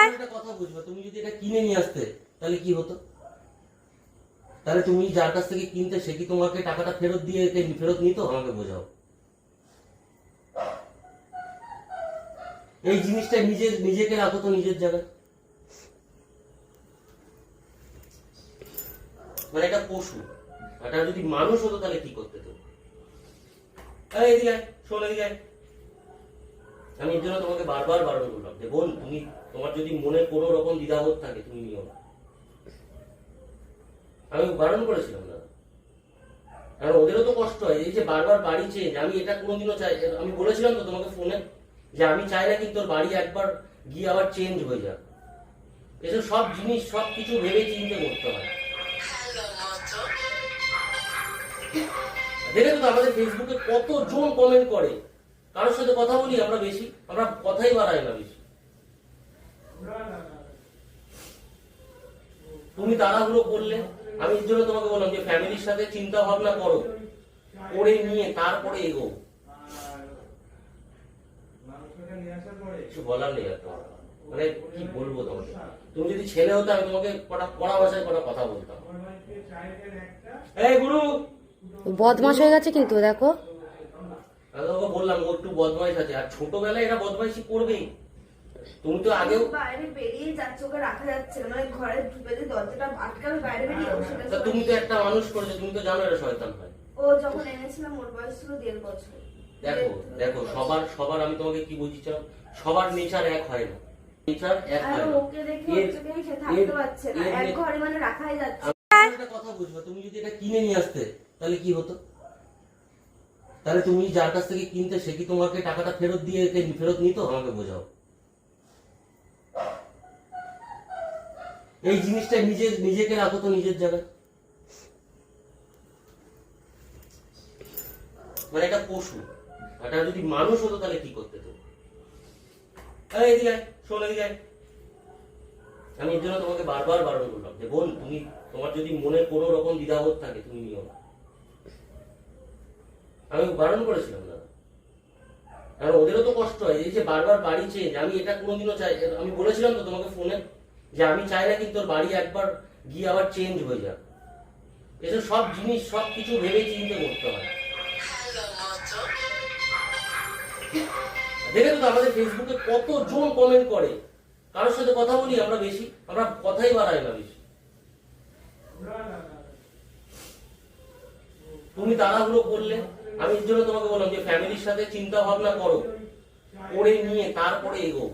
একটা কথা বুঝবে, তুমি যদি এটা কিনে নিয়ে আসতে তাহলে কি হতো? তাহলে তুমি যার কাছ থেকে কিনতে সে কি তোমাকে টাকাটা ফেরত দিয়ে ফেরত নিত? আমাকে বোঝাও। এই জিনিসটা নিজেকে রাখো তো নিজের জায়গায়। মানে এটা পশু, এটা যদি মানুষ হতো তাহলে কি করতে? তো এদিকে আয়, শোন এদিকে আয়। আমি এর জন্য তোমাকে বারবার বারণ করলাম যে বোন, তুমি তোমার যদি মনে কোনো রকম দ্বিধাবোধ থাকে তুমি নিও না। আমি বারণ করেছিলাম না, কারণ ওদেরও তো কষ্ট হয়। এই যে বারবার বাড়ি চেঞ্জ, আমি এটা কোনোদিনও চাই, আমি বলেছিলাম তো তোমাকে ফোনে যে আমি চাই না কিন্তু তোর বাড়ি একবার গিয়ে আবার চেঞ্জ হয়ে যাক। এসব সব জিনিস সব কিছু ভেবে চিন্তে করতে হয়। দেখেছো তো আমাদের ফেসবুকে কতজন কমেন্ট করে, কারোর সাথে কথা বলি আমরা বেশি, আমরা কথাই বাড়াই না বেশি। তুমি তাড়াহুড়ো করলে, আমি এর জন্য তোমাকে বললাম যে ফ্যামিলির সাথে চিন্তা ভাবনা করো, করে নিয়ে তারপরে এগো। কিছু বলার নেই আর তোমার, মানে কি বলবো তোমাকে। তুমি যদি ছেলে হতো আমি তোমাকে কড়া ভাষায় কথা বলতাম। এই গুরু বদমাশ হয়ে গেছে কিন্তু দেখো। আমি তোকে বললাম ও একটু বদমাইশ আছে, আর ছোটবেলায় এরা বদমাইশি করবেই। তুমি তো আগেও বাইরে বেরিয়ে যাচ্ছে, ওকে রাখা যাচ্ছে না, মানে ঘরে ঢুকে যে দরজাটা আটকাবে বাইরে বেরিয়ে তা তুমি তো একটা মানুষ করেছো, তুমি তো জানো এটা শয়তান হয়। ও যখন এনেছিলাম ওর বয়স ছিল 1.5 বছর। দেখো দেখো সবার আমি তোমাকে কি বুঝিয়েছিলাম, সবার নেচার এক হয় না, নেচার এক হয় না। ওকে দেখে সে থাকতে পারছে না, এক ঘরে মানে রাখাই যাচ্ছে। একটা কথা বুঝবে, তুমি যদি এটা কিনে নিয়ে আসতে তাহলে কি হতো? তাহলে তুমি যার কাছ থেকে কিনতে সে কি তোমাকে টাকাটা ফেরত দিয়ে ফেরত নিত? আমাকে বোঝাও। এই জিনিসটা নিজেকে রাখো তো নিজের জায়গায়। মানে এটা পশু, এটা যদি মানুষ হতো তাহলে কি করতে? তো এদিকে আয়, শোন এদিকে আয়। আমি এর জন্য তোমাকে বারবার বারণ করলাম যে বোন, তুমি তোমার যদি মনে কোনো রকম দ্বিধাবোধ থাকে তুমি নিও না। আমি বারণ করেছিলাম না, কারণ ওদেরও তো কষ্ট হয়। এই যে বারবার বাড়ি চেঞ্জ, আমি এটা কোনোদিনও চাই, আমি বলেছিলাম তো তোমাকে ফোনে যে আমি চাই না কিন্তু তোর বাড়ি একবার গিয়ে আবার চেঞ্জ হয়ে যাক। এসব সব জিনিস সব কিছু ভেবে চিন্তে করতে হয়। দেখেছো তো আমাদের ফেসবুকে কতজন কমেন্ট করে, কারোর সাথে কথা বলি আমরা বেশি, আমরা কথাই বাড়াই না বেশি। তুমি তাড়াহুড়ো করলে, আমি এর জন্য তোমাকে বললাম যে ফ্যামিলির সাথে চিন্তা ভাবনা করো, করে নিয়ে তারপরে এগো।